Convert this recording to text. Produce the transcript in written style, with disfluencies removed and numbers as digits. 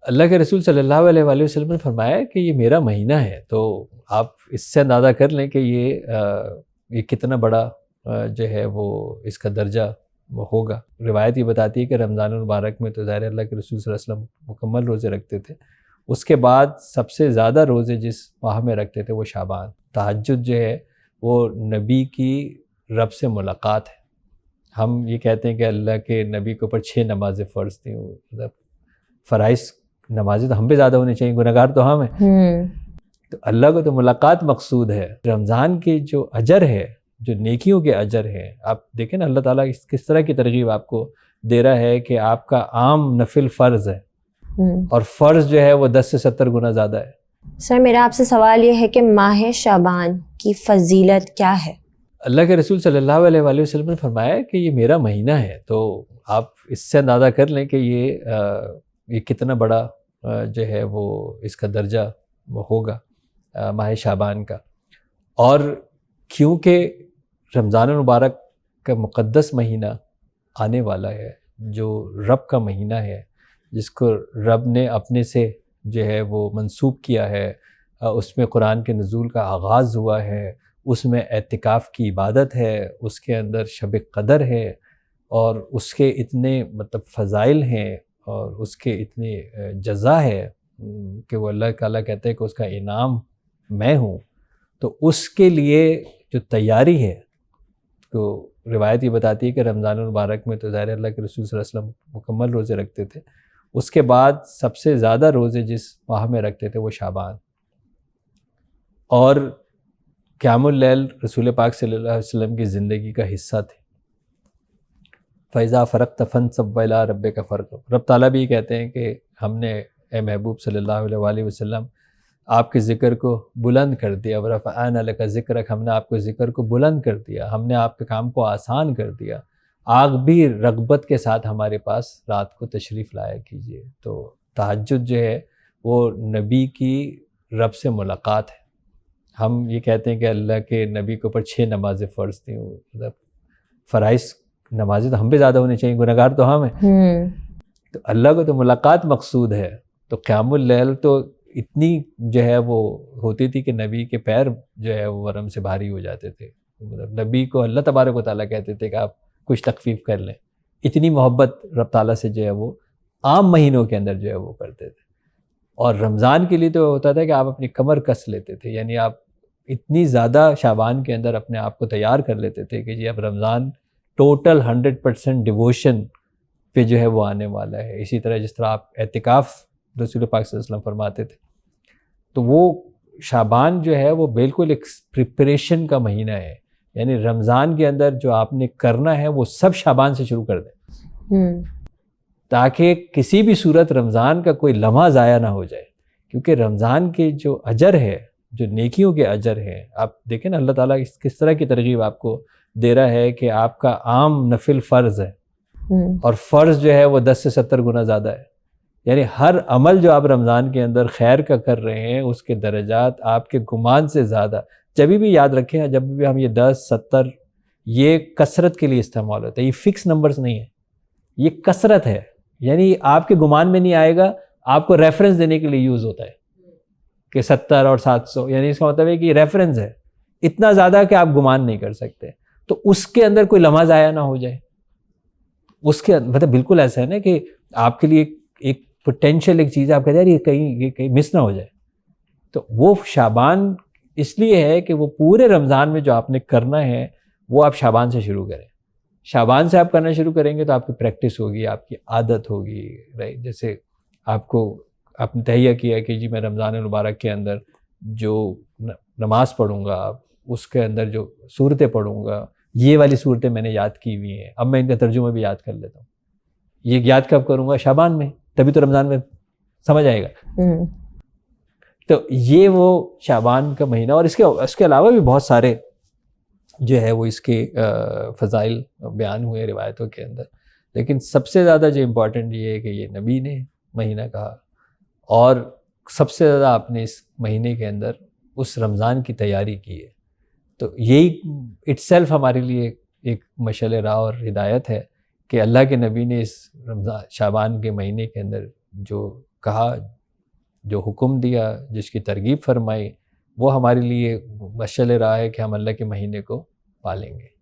اللہ کے رسول صلی اللہ علیہ وآلہ وسلم نے فرمایا کہ یہ میرا مہینہ ہے، تو آپ اس سے اندازہ کر لیں کہ یہ کتنا بڑا جو ہے وہ اس کا درجہ ہوگا۔ روایت یہ بتاتی ہے کہ رمضان المبارک میں تو ظاہر اللہ کے رسول صلی اللہ علیہ وسلم مکمل روزے رکھتے تھے، اس کے بعد سب سے زیادہ روزے جس ماہ میں رکھتے تھے وہ شعبان۔ تہجد جو ہے وہ نبی کی رب سے ملاقات ہے۔ ہم یہ کہتے ہیں کہ اللہ کے نبی کے اوپر 6 نمازیں فرض تھیں، مطلب فرائض نمازیں تو ہم پہ زیادہ ہونی چاہیے، گنہگار تو ہم ہیں، تو اللہ کو تو ملاقات مقصود ہے۔ رمضان کی جو اجر ہے، جو نیکیوں کے اجر ہے، آپ دیکھیں نا اللہ تعالیٰ کس طرح کی ترغیب آپ کو دے رہا ہے کہ آپ کا عام نفل فرض ہے اور فرض جو ہے وہ 10 سے 70 گنا زیادہ ہے۔ سر میرا آپ سے سوال یہ ہے کہ ماہ شعبان کی فضیلت کیا ہے؟ اللہ کے رسول صلی اللہ علیہ وآلہ وسلم نے فرمایا کہ یہ میرا مہینہ ہے، تو آپ اس سے اندازہ کر لیں کہ یہ کتنا بڑا جو ہے وہ اس کا درجہ ہوگا ماہ شعبان کا۔ اور کیونکہ رمضان المبارک کا مقدس مہینہ آنے والا ہے، جو رب کا مہینہ ہے، جس کو رب نے اپنے سے جو ہے وہ منسوب کیا ہے، اس میں قرآن کے نزول کا آغاز ہوا ہے، اس میں اعتکاف کی عبادت ہے، اس کے اندر شب قدر ہے، اور اس کے اتنے مطلب فضائل ہیں اور اس کے اتنے جزا ہے کہ وہ اللہ تعالیٰ کہتے ہیں کہ اس کا انعام میں ہوں۔ تو اس کے لیے جو تیاری ہے، تو روایت یہ بتاتی ہے کہ رمضان المبارک میں تو ظاہر اللہ کے رسول صلی اللہ علیہ وسلم مکمل روزے رکھتے تھے، اس کے بعد سب سے زیادہ روزے جس ماہ میں رکھتے تھے وہ شعبان۔ اور قیام اللیل رسول پاک صلی اللہ علیہ وسلم کی زندگی کا حصہ تھے۔ فَإِذَا فَرَغْتَ فَانصَبْ وَإِلَىٰ رَبِّكَ فَارْغَب۔ رب تعالیٰ بھی کہتے ہیں کہ ہم نے اے محبوب صلی اللہ علیہ وآلہ وسلم آپ کے ذکر کو بلند کر دیا، وَرَفَعْنَا لَكَ ذِكْرَكَ، ہم نے آپ کے ذکر کو بلند کر دیا، ہم نے آپ کے کام کو آسان کر دیا، آگ بھی رغبت کے ساتھ ہمارے پاس رات کو تشریف لایا کیجیے۔ تو تہجد جو ہے وہ نبی کی رب سے ملاقات ہے۔ ہم یہ کہتے ہیں کہ اللہ کے نبی کے اوپر 6 نمازیں فرض تھیں، مطلب فرائض نمازیں تو ہم پہ زیادہ ہونی چاہیے، گنہگار تو ہم ہیں، تو اللہ کو تو ملاقات مقصود ہے۔ تو قیام اللیل تو اتنی جو ہے وہ ہوتی تھی کہ نبی کے پیر جو ہے وہ ورم سے بھاری ہو جاتے تھے، مطلب نبی کو اللہ تبارک و تعالیٰ کہتے تھے کہ آپ کچھ تخفیف کر لیں، اتنی محبت رب تعالیٰ سے جو ہے وہ عام مہینوں کے اندر جو ہے وہ کرتے تھے۔ اور رمضان کے لیے تو ہوتا تھا کہ آپ اپنی کمر کس لیتے تھے، یعنی آپ اتنی زیادہ شعبان کے اندر اپنے آپ کو تیار کر لیتے تھے کہ جی اب رمضان ٹوٹل 100% ڈیووشن پہ جو ہے وہ آنے والا ہے۔ اسی طرح جس طرح آپ اعتکاف رسول پاک صلی اللہ علیہ وسلم فرماتے تھے، تو وہ شعبان جو ہے وہ بالکل ایک پریپریشن کا مہینہ ہے، یعنی رمضان کے اندر جو آپ نے کرنا ہے وہ سب شعبان سے شروع کر دیں، تاکہ کسی بھی صورت رمضان کا کوئی لمحہ ضائع نہ ہو جائے، کیونکہ رمضان کے جو اجر ہے، جو نیکیوں کے اجر ہیں، آپ دیکھیں نا اللہ تعالیٰ کس طرح کی ترغیب آپ کو دے رہا ہے کہ آپ کا عام نفل فرض ہے اور فرض جو ہے وہ 10 سے 70 گنا زیادہ ہے، یعنی ہر عمل جو آپ رمضان کے اندر خیر کا کر رہے ہیں اس کے درجات آپ کے گمان سے زیادہ۔ جب بھی یاد رکھیں، جب بھی ہم یہ 10 70 یہ کثرت کے لیے استعمال ہوتا ہے، یہ فکس نمبرز نہیں ہے، یہ کثرت ہے، یعنی آپ کے گمان میں نہیں آئے گا، آپ کو ریفرنس دینے کے لیے یوز ہوتا ہے کہ 70 اور 700، یعنی اس کا مطلب ہے کہ یہ ریفرنس ہے اتنا زیادہ کہ آپ گمان نہیں کر سکتے، تو اس کے اندر کوئی لمحہ ضائع نہ ہو جائے۔ اس کے مطلب بالکل ایسا ہے نا کہ آپ کے لیے ایک پوٹینشیل ایک چیز ہے، آپ کہتے ہیں یہ کہیں مس نہ ہو جائے، تو وہ شعبان اس لیے ہے کہ وہ پورے رمضان میں جو آپ نے کرنا ہے وہ آپ شعبان سے شروع کریں۔ شعبان سے آپ کرنا شروع کریں گے تو آپ کی پریکٹس ہوگی، آپ کی عادت ہوگی، رائٹ؟ جیسے آپ کو آپ نے تہیہ کیا کہ جی میں رمضان المبارک کے اندر جو نماز پڑھوں گا، اس کے اندر جو صورتیں پڑھوں گا، یہ والی صورتیں میں نے یاد کی ہوئی ہیں، اب میں ان کا ترجمہ بھی یاد کر لیتا ہوں۔ یہ یاد کب کروں گا؟ شعبان میں، تبھی تو رمضان میں سمجھ آئے گا۔ تو یہ وہ شعبان کا مہینہ، اور اس کے علاوہ بھی بہت سارے جو ہے وہ اس کے فضائل بیان ہوئے روایتوں کے اندر، لیکن سب سے زیادہ جو امپورٹنٹ یہ ہے کہ یہ نبی نے مہینہ کہا، اور سب سے زیادہ آپ نے اس مہینے کے اندر اس رمضان کی تیاری کی ہے۔ تو یہی اٹ سیلف ہمارے لیے ایک مشعل راہ اور ہدایت ہے کہ اللہ کے نبی نے اس رمضان شعبان کے مہینے کے اندر جو کہا، جو حکم دیا، جس کی ترغیب فرمائی، وہ ہمارے لیے مشعل راہ ہے کہ ہم اللہ کے مہینے کو پالیں گے۔